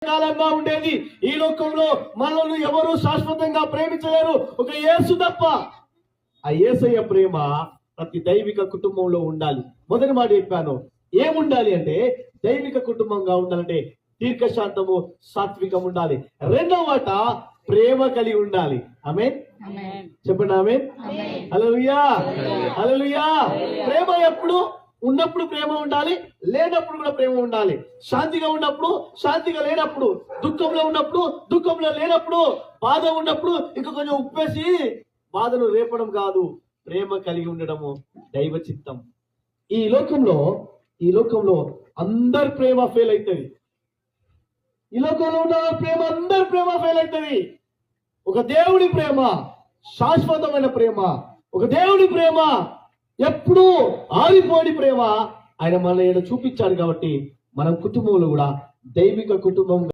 కాలంగా ఉండేది. ఈ లోకంలో మనల్ని ఎవరు శాశ్వతంగా ప్రేమించలేరు, ఒక యేసు తప్ప. ఆ యేసయ్య ప్రేమ ప్రతి దైవిక కుటుంబంలో ఉండాలి. మొదటి మాట చెప్పాను, ఏముండాలి అంటే దైవిక కుటుంబంగా ఉండాలంటే దీర్ఘశాంతము, సాత్వికం ఉండాలి. రెండవ మాట ప్రేమ కలిగి ఉండాలి. ఆమేన్ చెప్పండి. ఆమేన్ హల్లెలూయా హల్లెలూయా. ప్రేమ ఎప్పుడు ఉన్నప్పుడు ప్రేమ ఉండాలి, లేనప్పుడు కూడా ప్రేమ ఉండాలి. శాంతిగా ఉన్నప్పుడు, శాంతిగా లేనప్పుడు, దుఃఖంలో ఉన్నప్పుడు, దుఃఖంలో లేనప్పుడు, బాధ ఉన్నప్పుడు ఇంకా కొంచెం ఉప్పేసి బాధను రేపడం కాదు, ప్రేమ కలిగి ఉండడము దైవ చిత్తం. ఈ లోకంలో అందరి ప్రేమ ఫెయిల్ అవుతుంది. ఈ లోకంలో ఉన్న ప్రేమ, అందరి ప్రేమ ఫెయిల్ అవుతుంది. ఒక దేవుడి ప్రేమ శాశ్వతమైన ప్రేమ, ఒక దేవుడి ప్రేమ ఎప్పుడూ ఆరిపోని ప్రేమ ఆయన మన చూపించాడు. కాబట్టి మన కుటుంబంలో కూడా దైవిక కుటుంబం